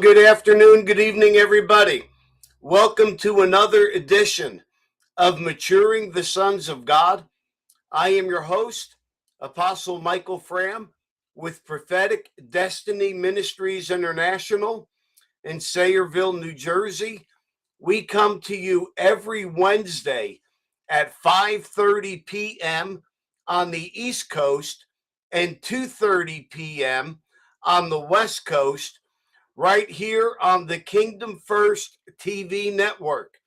good afternoon, good evening, everybody. Welcome to another edition of Maturing the Sons of God. I am your host, Apostle Michael Fram, with Prophetic Destiny Ministries International in Sayreville, New Jersey. We come to you every Wednesday at 5:30 p.m. on the East Coast and 2:30 p.m. on the West Coast, right here on the Kingdom First TV network.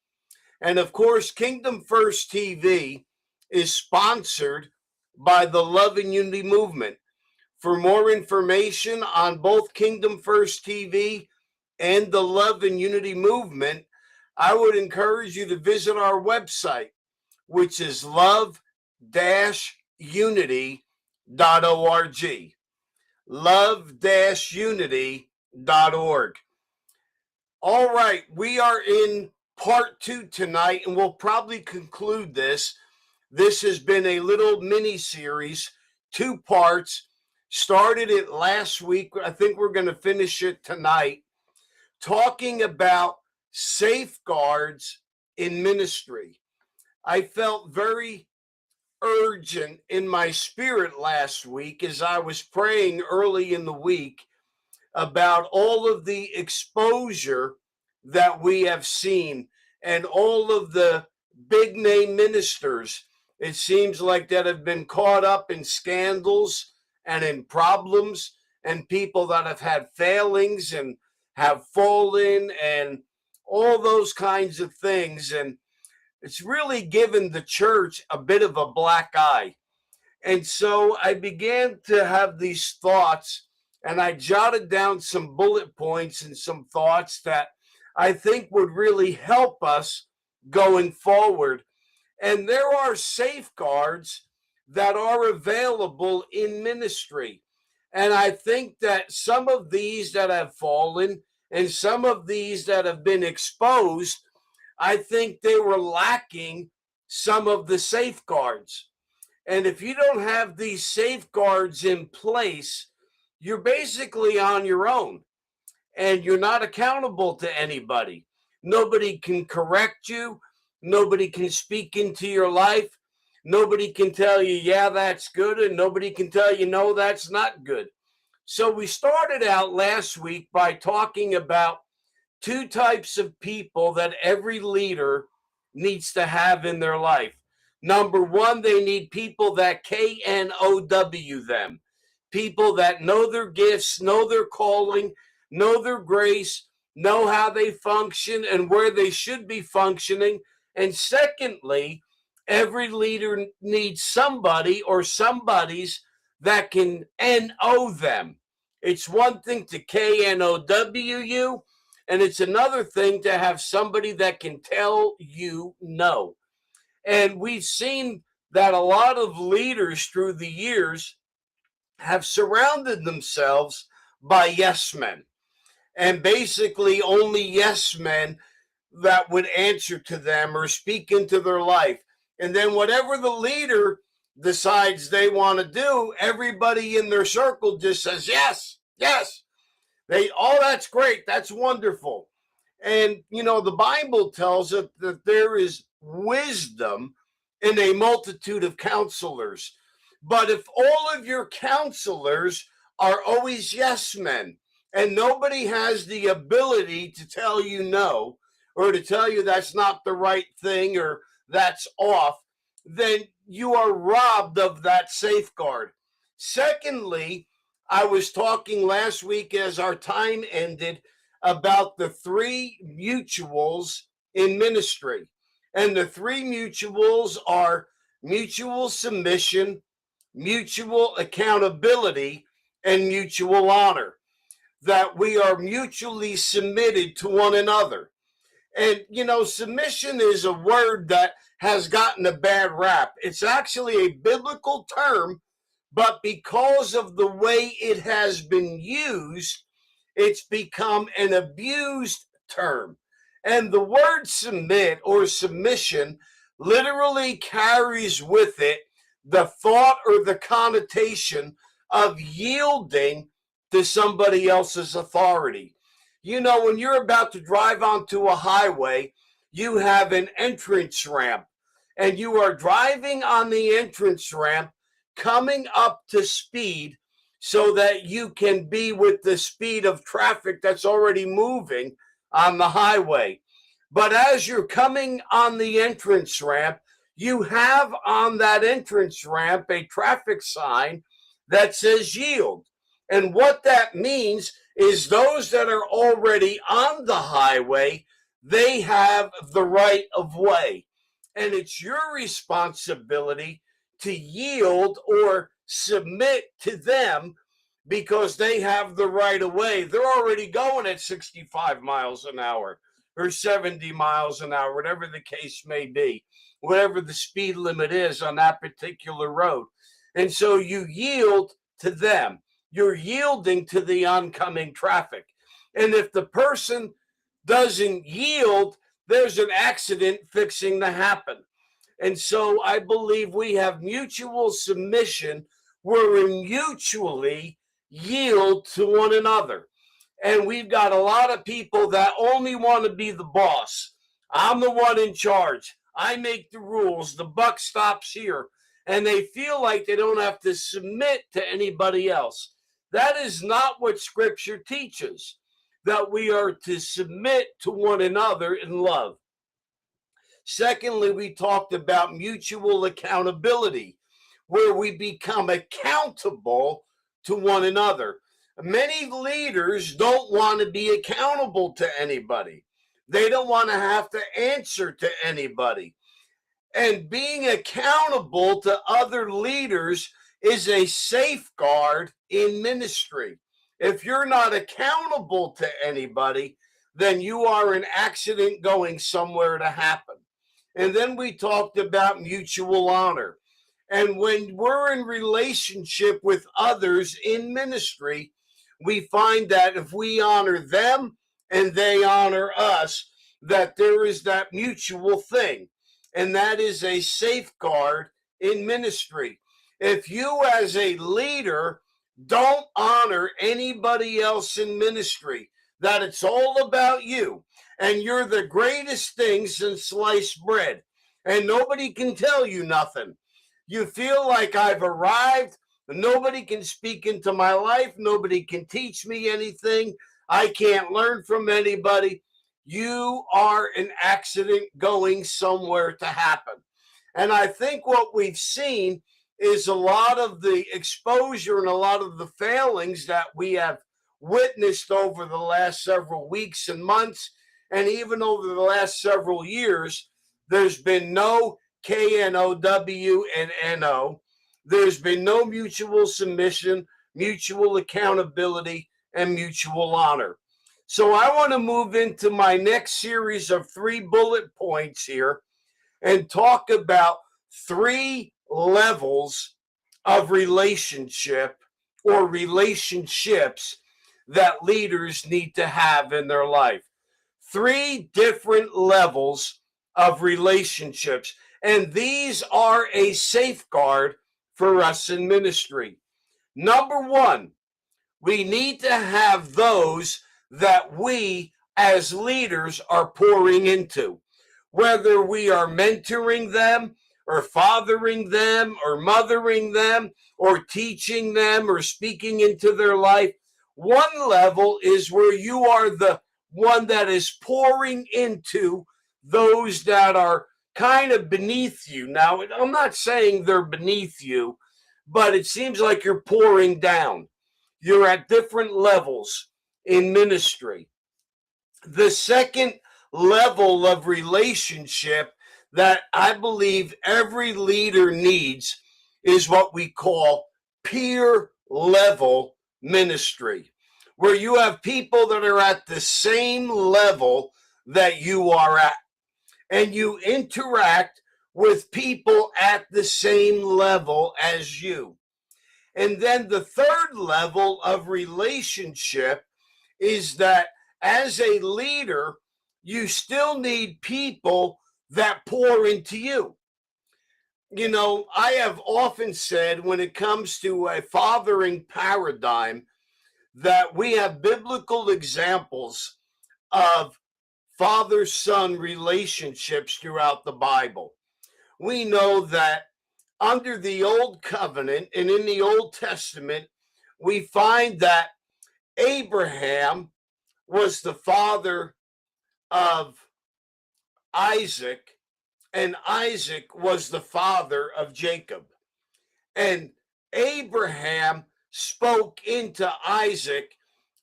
And of course, Kingdom First TV is sponsored by the Love and Unity Movement. For more information on both Kingdom First TV and the Love and Unity Movement, I would encourage you to visit our website, which is love-unity.org. Love-unity.org. All right, we are in part 2 tonight, and we'll probably conclude this. This has been a little mini series, 2 parts. Started it last week. I think we're going to finish it tonight, talking about safeguards in ministry. I felt very urgent in my spirit last week as I was praying early in the week about all of the exposure that we have seen and all of the big name ministers, it seems like, that have been caught up in scandals and in problems, and people that have had failings and have fallen and all those kinds of things. And it's really given the church a bit of a black eye. And so I began to have these thoughts, and I jotted down some bullet points and some thoughts that I think would really help us going forward. And there are safeguards that are available in ministry. And I think that some of these that have fallen and some of these that have been exposed, I think they were lacking some of the safeguards. And if you don't have these safeguards in place, you're basically on your own and you're not accountable to anybody. Nobody can correct you. Nobody can speak into your life. Nobody can tell you, yeah, that's good. And nobody can tell you, no, that's not good. So we started out last week by talking about 2 types of people that every leader needs to have in their life. Number one, they need people that KNOW them, people that know their gifts, know their calling, know their grace, know how they function and where they should be functioning. And secondly, every leader needs somebody or somebodies that can NO them. It's one thing to KNOW you, and it's another thing to have somebody that can tell you no. And we've seen that a lot of leaders through the years have surrounded themselves by yes men, and basically only yes men that would answer to them or speak into their life. And then whatever the leader decides they want to do, everybody in their circle just says, yes, yes. Oh, that's great. That's wonderful. And, the Bible tells us that there is wisdom in a multitude of counselors. But if all of your counselors are always yes men, and nobody has the ability to tell you no, or to tell you that's not the right thing, or that's off, then you are robbed of that safeguard. Secondly, I was talking last week as our time ended about the 3 mutuals in ministry. And the 3 mutuals are mutual submission, mutual accountability, and mutual honor. That we are mutually submitted to one another. And, submission is a word that has gotten a bad rap. It's actually a biblical term, but because of the way it has been used, it's become an abused term. And the word submit or submission literally carries with it the thought or the connotation of yielding to somebody else's authority. You know, when you're about to drive onto a highway, you have an entrance ramp, and you are driving on the entrance ramp, coming up to speed so that you can be with the speed of traffic that's already moving on the highway. But as you're coming on the entrance ramp, you have on that entrance ramp a traffic sign that says yield. And what that means is those that are already on the highway, they have the right of way. And it's your responsibility to yield or submit to them because they have the right of way. They're already going at 65 miles an hour or 70 miles an hour, whatever the case may be, whatever the speed limit is on that particular road. And so you yield to them. You're yielding to the oncoming traffic. And if the person doesn't yield, there's an accident fixing to happen. And so I believe we have mutual submission where we mutually yield to one another. And we've got a lot of people that only want to be the boss. I'm the one in charge. I make the rules. The buck stops here. And they feel like they don't have to submit to anybody else. That is not what Scripture teaches, that we are to submit to one another in love. Secondly, we talked about mutual accountability, where we become accountable to one another. Many leaders don't want to be accountable to anybody. They don't want to have to answer to anybody. And being accountable to other leaders is a safeguard in ministry. If you're not accountable to anybody, then you are an accident going somewhere to happen. And then we talked about mutual honor. And when we're in relationship with others in ministry, we find that if we honor them and they honor us, that there is that mutual thing. And that is a safeguard in ministry. If you as a leader don't honor anybody else in ministry, that it's all about you, and you're the greatest thing since sliced bread, and nobody can tell you nothing. You feel like I've arrived, nobody can speak into my life, nobody can teach me anything, I can't learn from anybody. You are an accident going somewhere to happen. And I think what we've seen is a lot of the exposure and a lot of the failings that we have witnessed over the last several weeks and months, and even over the last several years. There's been no KNOW and NO. There's been no mutual submission, mutual accountability, and mutual honor. So I want to move into my next series of 3 bullet points here and talk about 3 levels of relationship or relationships that leaders need to have in their life. 3 different levels of relationships. And these are a safeguard for us in ministry. Number 1, we need to have those that we as leaders are pouring into. Whether we are mentoring them or fathering them or mothering them or teaching them or speaking into their life, one level is where you are the one that is pouring into those that are kind of beneath you. Now, I'm not saying they're beneath you, but it seems like you're pouring down. You're at different levels in ministry. The second level of relationship that I believe every leader needs is what we call peer level ministry, where you have people that are at the same level that you are at, and you interact with people at the same level as you. And then the third level of relationship is that as a leader, you still need people that pour into you. You know, I have often said when it comes to a fathering paradigm that we have biblical examples of father-son relationships throughout the Bible. We know that under the Old Covenant and in the Old Testament, we find that Abraham was the father of Isaac, and Isaac was the father of Jacob. And Abraham spoke into Isaac,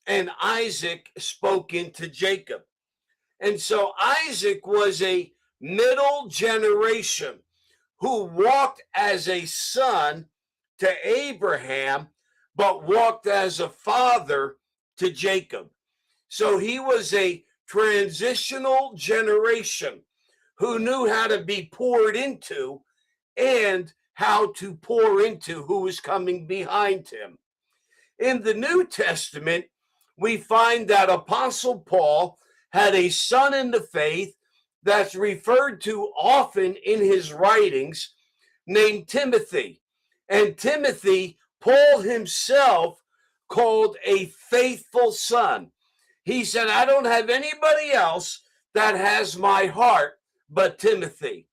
and Isaac spoke into Jacob. And so Isaac was a middle generation who walked as a son to Abraham, but walked as a father to Jacob. So he was a transitional generation who knew how to be poured into and how to pour into who was coming behind him. In the New Testament, we find that Apostle Paul had a son in the faith that's referred to often in his writings named Timothy. And Timothy, Paul himself called a faithful son. He said, I don't have anybody else that has my heart but Timothy.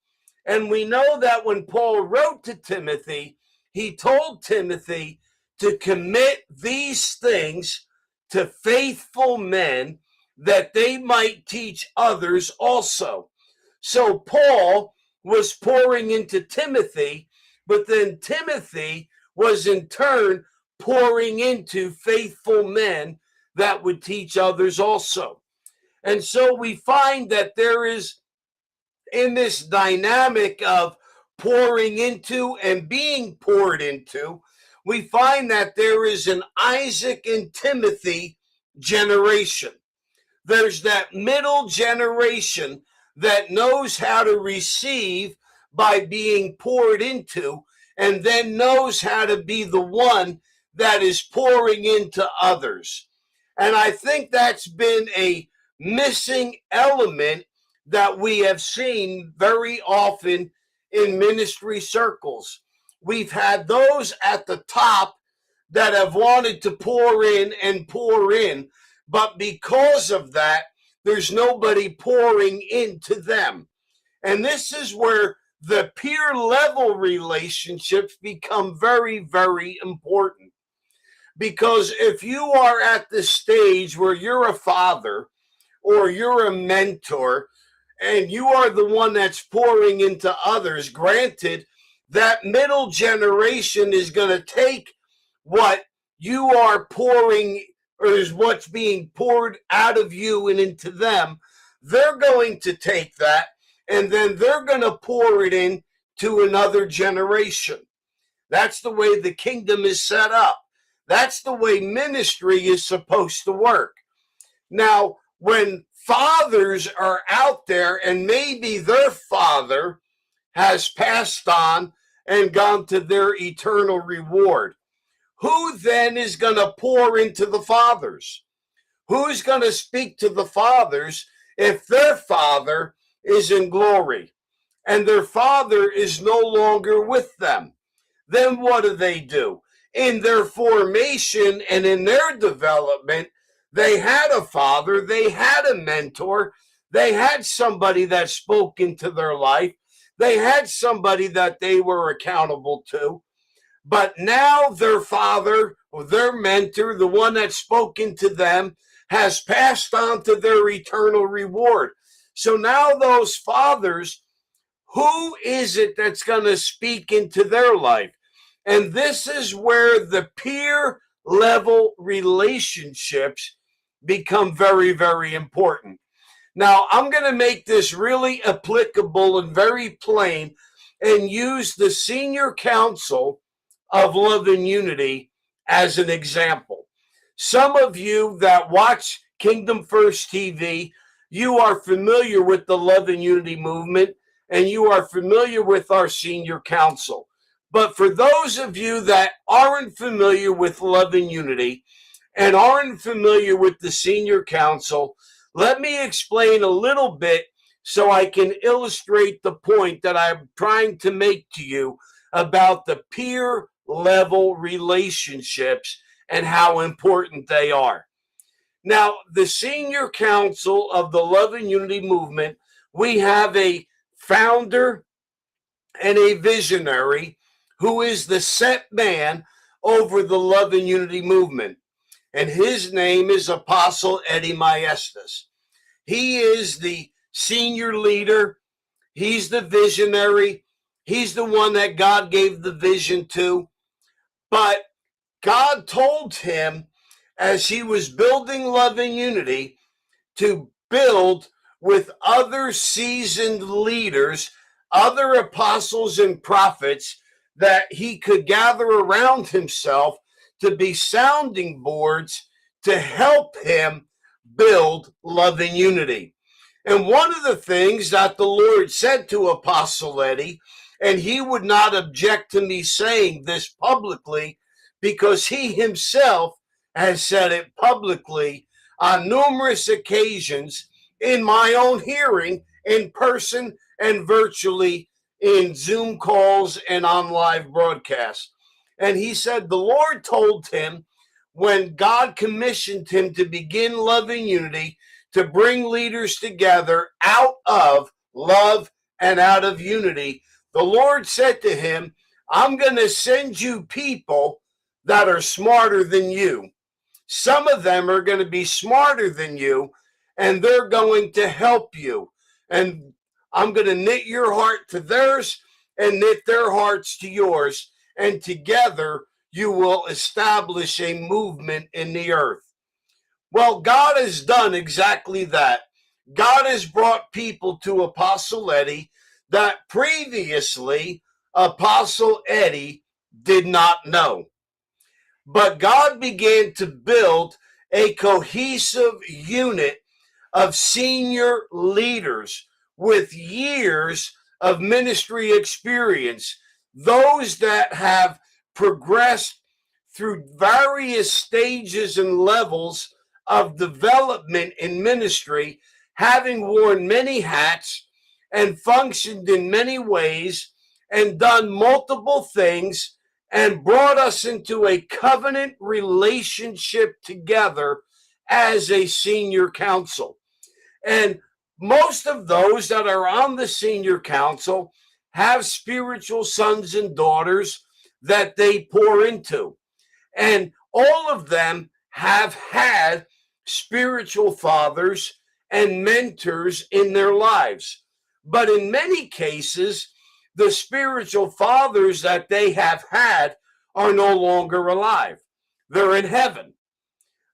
And we know that when Paul wrote to Timothy, he told Timothy to commit these things to faithful men that they might teach others also. So Paul was pouring into Timothy, but then Timothy was in turn pouring into faithful men that would teach others also. And so we find that there is, in this dynamic of pouring into and being poured into, we find that there is an Isaac and Timothy generation. There's that middle generation that knows how to receive by being poured into, and then knows how to be the one that is pouring into others. And I think that's been a missing element that we have seen very often in ministry circles. We've had those at the top that have wanted to pour in, but because of that, there's nobody pouring into them. And this is where the peer level relationships become very, very important. Because if you are at the stage where you're a father or you're a mentor and you are the one that's pouring into others, granted, that middle generation is going to take what you are pouring, or is what's being poured out of you and into them. They're going to take that and then they're going to pour it in to another generation. That's the way the kingdom is set up. That's the way ministry is supposed to work. Now, when fathers are out there and maybe their father has passed on and gone to their eternal reward, who then is going to pour into the fathers? Who's going to speak to the fathers if their father is in glory and their father is no longer with them? Then what do? In their formation and in their development, they had a father, they had a mentor, they had somebody that spoke into their life, they had somebody that they were accountable to. But now their father or their mentor, the one that spoke into them, has passed on to their eternal reward. So now those fathers, who is it that's going to speak into their life? And this is where the peer level relationships become very, very important. Now, I'm going to make this really applicable and very plain and use the senior council of Love and Unity as an example. Some of you that watch Kingdom First TV, you are familiar with the Love and Unity movement, and you are familiar with our senior council. But for those of you that aren't familiar with Love and Unity and aren't familiar with the senior council, let me explain a little bit so I can illustrate the point that I'm trying to make to you about the peer level relationships and how important they are. Now, the senior council of the Love and Unity movement, we have a founder and a visionary who is the set man over the Love and Unity movement. And his name is Apostle Eddie Maestas. He is the senior leader. He's the visionary. He's the one that God gave the vision to. But God told him, as he was building Love and Unity, to build with other seasoned leaders, other apostles and prophets that he could gather around himself to be sounding boards to help him build Love and Unity. And one of the things that the Lord said to Apostle Eddie, and he would not object to me saying this publicly because he himself has said it publicly on numerous occasions in my own hearing, in person and virtually in Zoom calls and on live broadcasts. And he said the Lord told him when God commissioned him to begin Love and Unity, to bring leaders together out of love and out of unity, the Lord said to him, I'm going to send you people that are smarter than you. Some of them are going to be smarter than you, and they're going to help you. And I'm going to knit your heart to theirs and knit their hearts to yours. And together you will establish a movement in the earth. Well, God has done exactly that. God has brought people to Apostle Eddie that previously Apostle Eddie did not know. But God began to build a cohesive unit of senior leaders with years of ministry experience, those that have progressed through various stages and levels of development in ministry, having worn many hats and functioned in many ways and done multiple things and brought us into a covenant relationship together as a senior council. And most of those that are on the senior council have spiritual sons and daughters that they pour into. And all of them have had spiritual fathers and mentors in their lives. But in many cases, the spiritual fathers that they have had are no longer alive. They're in heaven.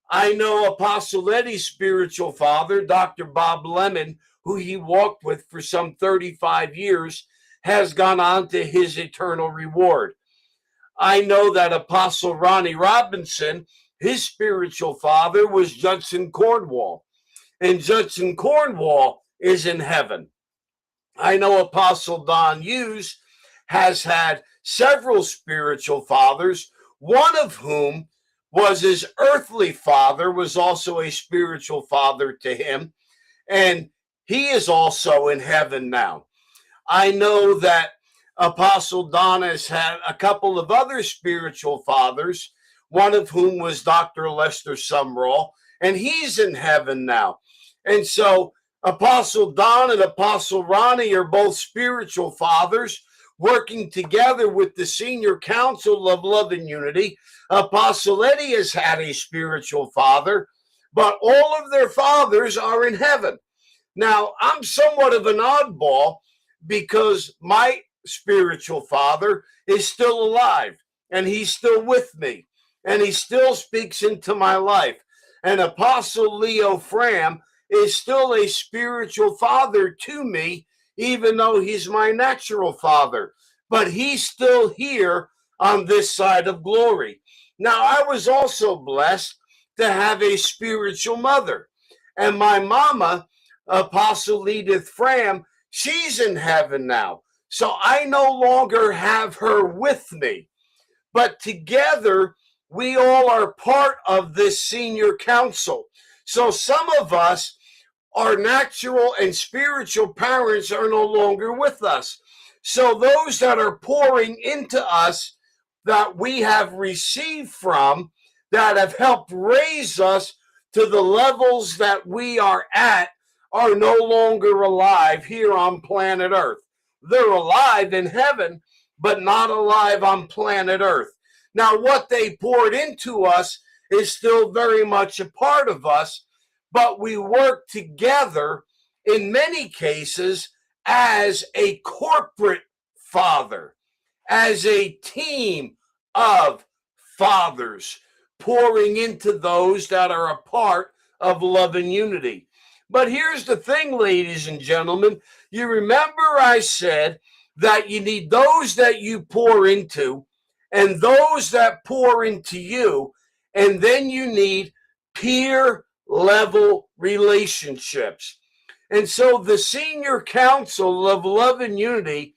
I know Apostle Eddie's spiritual father, Dr. Bob Lemon, who he walked with for some 35 years, has gone on to his eternal reward. I know that Apostle Ronnie Robinson, his spiritual father was Judson Cornwall, and Judson Cornwall is in heaven. I know Apostle Don Hughes has had several spiritual fathers, one of whom was his earthly father, was also a spiritual father to him, and he is also in heaven now. I know that Apostle Don has had a couple of other spiritual fathers, one of whom was Dr. Lester Sumrall, and he's in heaven now. And so Apostle Don and Apostle Ronnie are both spiritual fathers working together with the senior council of Love and Unity. Apostle Eddie has had a spiritual father, but all of their fathers are in heaven. Now, I'm somewhat of an oddball because my spiritual father is still alive and he's still with me and he still speaks into my life. And Apostle Leo Fram is still a spiritual father to me, even though he's my natural father, but he's still here on this side of glory. Now, I was also blessed to have a spiritual mother, and my mama, Apostle Edith Fram, she's in heaven now. So I no longer have her with me, but together we all are part of this senior council. So some of us, our natural and spiritual parents, are no longer with us. So those that are pouring into us that we have received from, that have helped raise us to the levels that we are at are no longer alive here on planet Earth. They're alive in heaven, but not alive on planet Earth. Now, what they poured into us is still very much a part of us, but we work together in many cases as a corporate father, as a team of fathers, pouring into those that are a part of love and unity. But here's the thing, ladies and gentlemen. You remember I said that you need those that you pour into and those that pour into you, and then you need peer level relationships. And so the Senior Council of Love and Unity,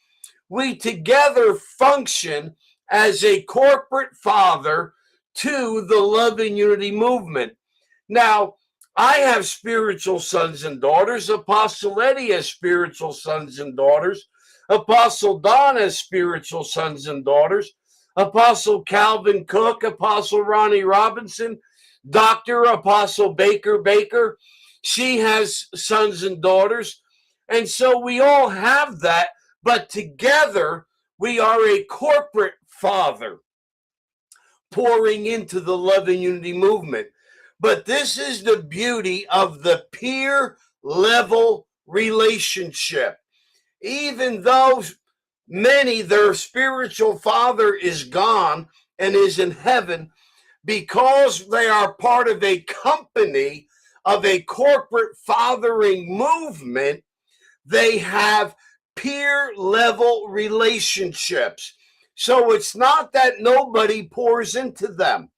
we together function as a corporate father to the Love and Unity movement. Now, I have spiritual sons and daughters. Apostle Eddie has spiritual sons and daughters. Apostle Don has spiritual sons and daughters. Apostle Calvin Cook, Apostle Ronnie Robinson, Dr. Apostle Baker, she has sons and daughters. And so we all have that, but together we are a corporate father pouring into the Love and Unity movement. But this is the beauty of the peer level relationship. Even though many, their spiritual father is gone and is in heaven, because they are part of a company of a corporate fathering movement, they have peer level relationships. So it's not that nobody pours into them,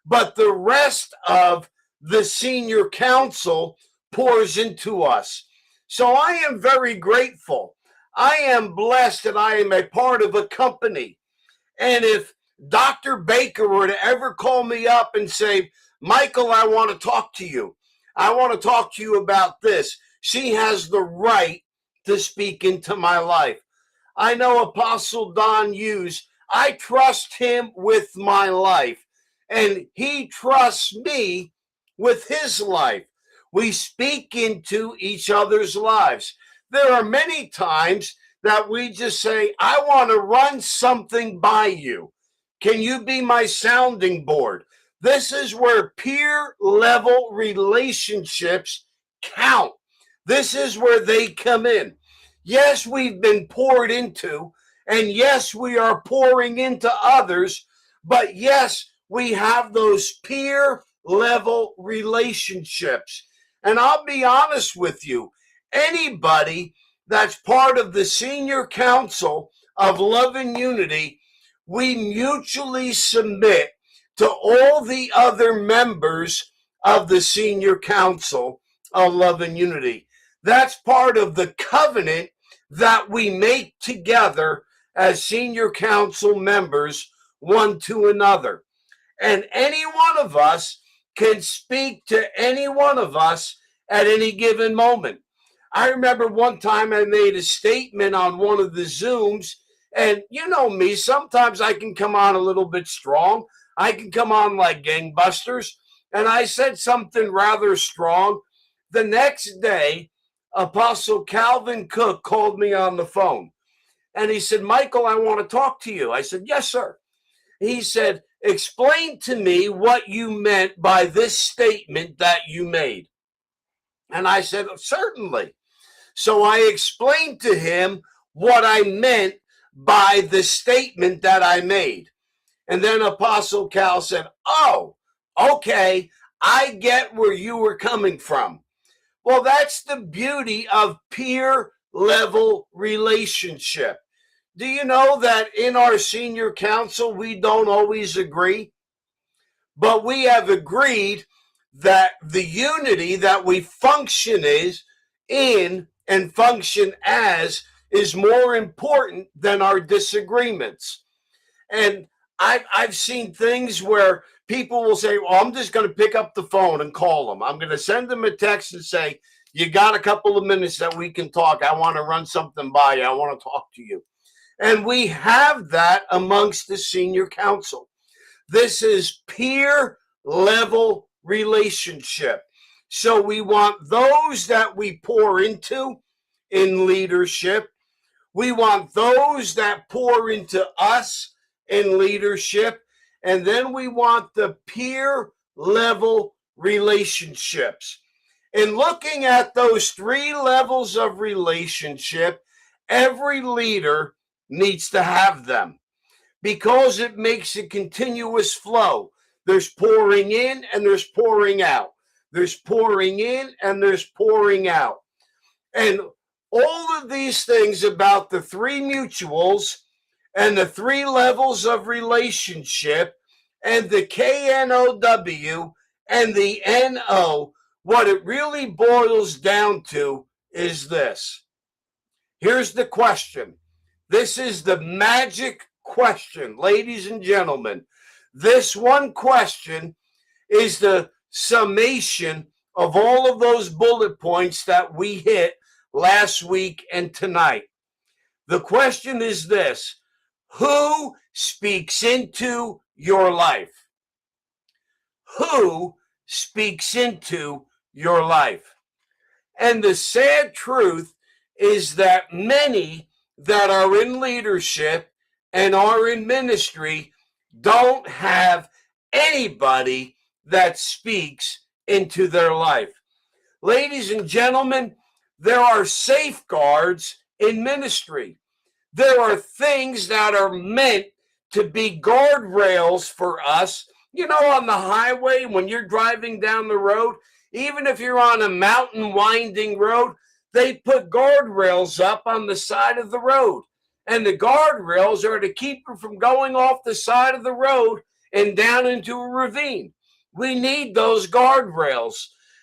but the rest of the Senior Council pours into us. So I am very grateful. I am blessed that I am a part of a company. And if Dr. Baker were to ever call me up and say, Michael, I want to talk to you. I want to talk to you about this. She has the right to speak into my life. I know Apostle Don Hughes. I trust him with my life, and he trusts me with his life. We speak into each other's lives. There are many times that we just say, I want to run something by you. Can you be my sounding board? This is where peer level relationships count. This is where they come in. Yes, we've been poured into, and yes, we are pouring into others, but yes, we have those peer level relationships. And I'll be honest with you, anybody that's part of the Senior Council of Love and Unity, we mutually submit to all the other members of the Senior Council of Love and Unity. That's part of the covenant that we make together as Senior Council members one to another. And any one of us can speak to any one of us at any given moment. I remember one time I made a statement on one of the Zooms, and you know me, sometimes I can come on a little bit strong. I can come on like gangbusters, and I said something rather strong. The next day, Apostle Calvin Cook called me on the phone, and he said, Michael, I want to talk to you. I said, yes, sir. He said, explain to me what you meant by this statement that you made. And I said, certainly. So I explained to him what I meant by the statement that I made. And then Apostle Cal said, oh, okay, I get where you were coming from. Well, that's the beauty of peer level relationship. Do you know that in our Senior Council, we don't always agree? But we have agreed that the unity that we function in and function as is more important than our disagreements. And I've seen things where people will say, well, I'm just going to pick up the phone and call them. I'm going to send them a text and say, you got a couple of minutes that we can talk. I want to run something by you. I want to talk to you. And we have that amongst the Senior Council. This is peer level relationship. So we want those that we pour into in leadership. We want those that pour into us in leadership. And then we want the peer level relationships. In looking at those three levels of relationship, every leader needs to have them because it makes a continuous flow. There's pouring in and there's pouring out. There's pouring in and there's pouring out. And all of these things about the three mutuals and the three levels of relationship and the KNOW and the NO, what it really boils down to is this. Here's the question. This is the magic question, ladies and gentlemen. This one question is the summation of all of those bullet points that we hit last week and tonight. The question is this: who speaks into your life? Who speaks into your life? And the sad truth is that many that are in leadership and are in ministry don't have anybody that speaks into their life. Ladies and gentlemen, there are safeguards in ministry. There are things that are meant to be guardrails for us. You know, on the highway, when you're driving down the road, even if you're on a mountain winding road, they put guardrails up on the side of the road. And the guardrails are to keep you from going off the side of the road and down into a ravine. We need those guardrails.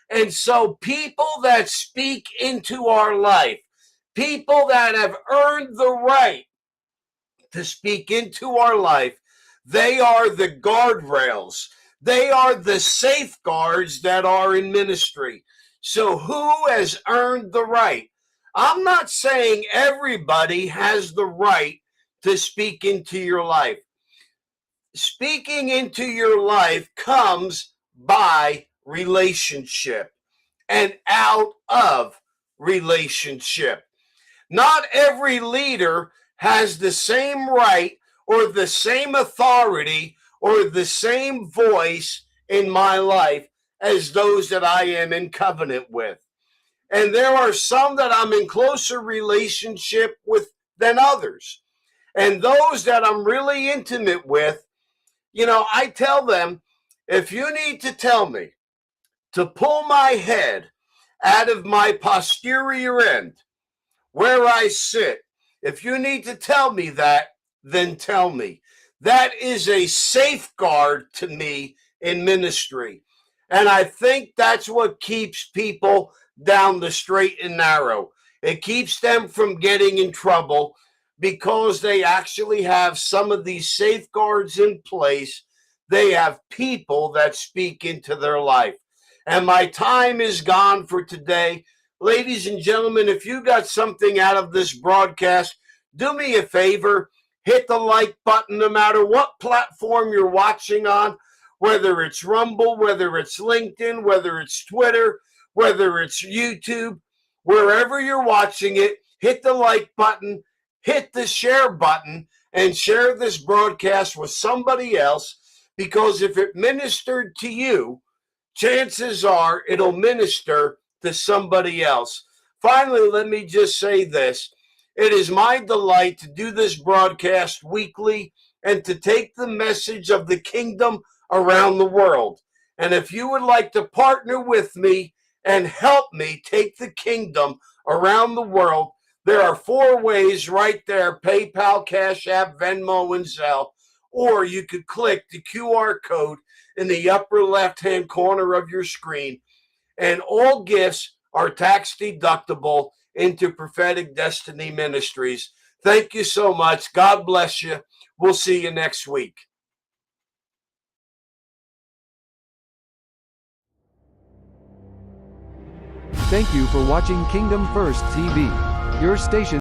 And so people that speak into our life, people that have earned the right to speak into our life, they are the guardrails. They are the safeguards that are in ministry. So who has earned the right? I'm not saying everybody has the right to speak into your life. Speaking into your life comes by relationship and out of relationship. Not every leader has the same right or the same authority or the same voice in my life as those that I am in covenant with. And there are some that I'm in closer relationship with than others. And those that I'm really intimate with, you know, I tell them, if you need to tell me to pull my head out of my posterior end, where I sit, if you need to tell me that, then tell me. That is a safeguard to me in ministry. And I think that's what keeps people down the straight and narrow. It keeps them from getting in trouble because they actually have some of these safeguards in place. They have people that speak into their life. And my time is gone for today. Ladies and gentlemen, if you got something out of this broadcast, do me a favor, hit the like button no matter what platform you're watching on, whether it's Rumble, whether it's LinkedIn, whether it's Twitter, whether it's YouTube, wherever you're watching it, hit the like button, hit the share button, and share this broadcast with somebody else, because if it ministered to you, chances are it'll minister to somebody else. Finally, let me just say this. It is my delight to do this broadcast weekly and to take the message of the kingdom around the world. And if you would like to partner with me and help me take the kingdom around the world, there are 4 ways right there: PayPal, Cash App, Venmo, and Zelle. Or you could click the QR code in the upper left-hand corner of your screen. And all gifts are tax deductible into Prophetic Destiny Ministries. Thank you so much. God bless you. We'll see you next week. Thank you for watching Kingdom First TV, your station